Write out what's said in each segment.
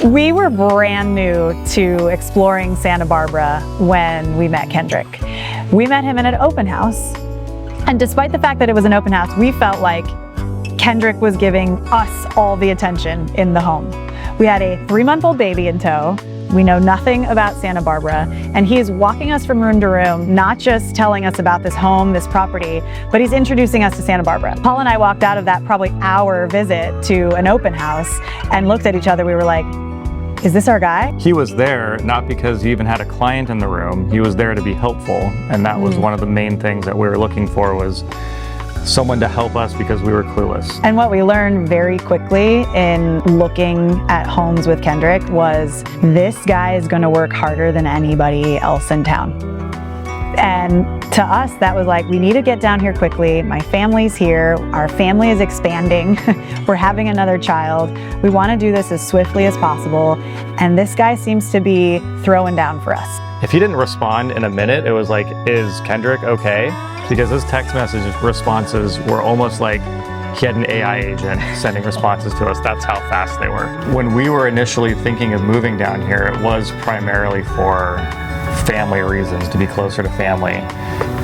We were brand new to exploring Santa Barbara when we met Kendrick. We met him in an open house, and despite the fact that it was an open house, we felt like Kendrick was giving us all the attention in the home. We had a 3-month-old baby in tow. We know nothing about Santa Barbara, and he is walking us from room to room, not just telling us about this home, this property, but he's introducing us to Santa Barbara. Paul and I walked out of that probably hour visit to an open house and looked at each other. We were like, is this our guy? He was there not because he even had a client in the room. He was there to be helpful, and that was one of the main things that we were looking for, was someone to help us because we were clueless. And what we learned very quickly in looking at homes with Kendrick was this guy is going to work harder than anybody else in town. And to us, that was like, we need to get down here quickly. My family's here. Our family is expanding. We're having another child. We want to do this as swiftly as possible. And this guy seems to be throwing down for us. If he didn't respond in a minute, it was like, is Kendrick okay? Because his text message responses were almost like he had an AI agent sending responses to us. That's how fast they were. When we were initially thinking of moving down here, it was primarily for family reasons, to be closer to family.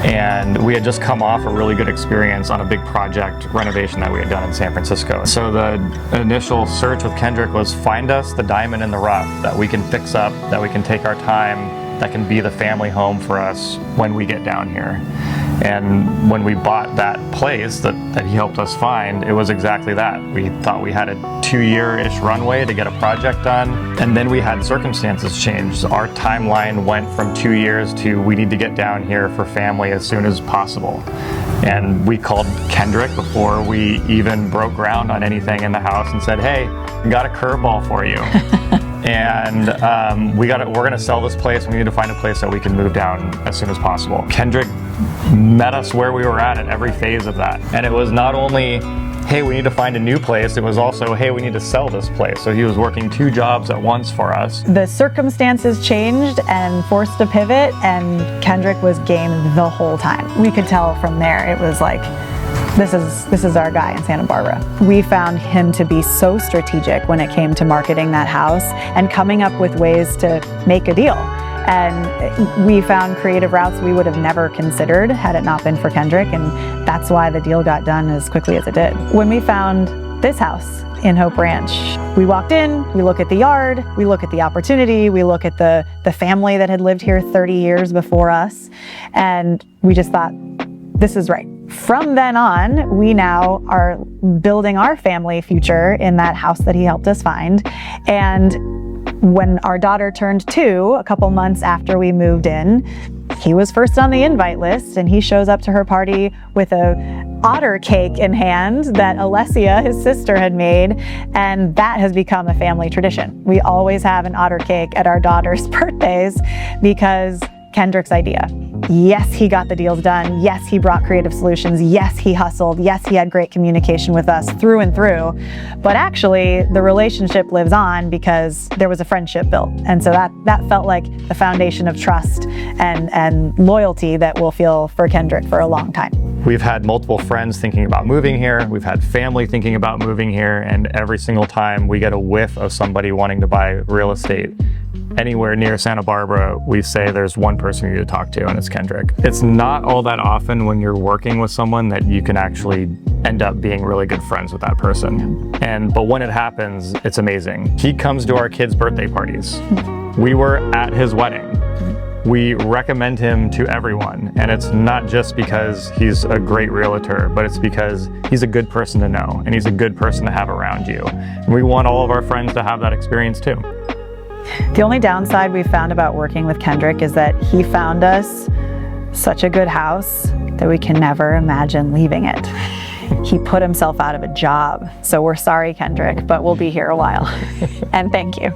And we had just come off a really good experience on a big project renovation that we had done in San Francisco. So the initial search with Kendrick was find us the diamond in the rough that we can fix up, that we can take our time, that can be the family home for us when we get down here. And when we bought that place that he helped us find, it was exactly that. We thought we had a 2-year-ish runway to get a project done, and then we had circumstances change. Our timeline went from 2 years to we need to get down here for family as soon as possible. And we called Kendrick before we even broke ground on anything in the house and said, hey, we got a curveball for you. And we're gonna sell this place. We need to find a place that we can move down as soon as possible. Kendrick met us where we were at every phase of that. And it was not only, hey, we need to find a new place, it was also, hey, we need to sell this place. So he was working 2 jobs at once for us. The circumstances changed and forced a pivot, and Kendrick was game the whole time. We could tell from there, it was like, this is our guy in Santa Barbara. We found him to be so strategic when it came to marketing that house and coming up with ways to make a deal. And we found creative routes we would have never considered had it not been for Kendrick, and that's why the deal got done as quickly as it did. When we found this house in Hope Ranch, we walked in, we look at the yard, we look at the opportunity, we look at the family that had lived here 30 years before us, and we just thought, this is right. From then on, we now are building our family future in that house that he helped us find. And when our daughter turned 2, a couple months after we moved in, he was first on the invite list, and he shows up to her party with a otter cake in hand that Alessia, his sister, had made, and that has become a family tradition. We always have an otter cake at our daughter's birthdays because Kendrick's idea. Yes, he got the deals done. Yes, he brought creative solutions. Yes, he hustled. Yes, he had great communication with us through and through. But actually, the relationship lives on because there was a friendship built. And so that felt like the foundation of trust and loyalty that we'll feel for Kendrick for a long time. We've had multiple friends thinking about moving here. We've had family thinking about moving here. And every single time we get a whiff of somebody wanting to buy real estate anywhere near Santa Barbara, we say there's one person you need to talk to, and it's Kendrick. It's not all that often when you're working with someone that you can actually end up being really good friends with that person. But when it happens, it's amazing. He comes to our kids' birthday parties. We were at his wedding. We recommend him to everyone, and it's not just because he's a great realtor, but it's because he's a good person to know, and he's a good person to have around you. And we want all of our friends to have that experience too. The only downside we've found about working with Kendrick is that he found us such a good house that we can never imagine leaving it. He put himself out of a job. So we're sorry, Kendrick, but we'll be here a while. And thank you.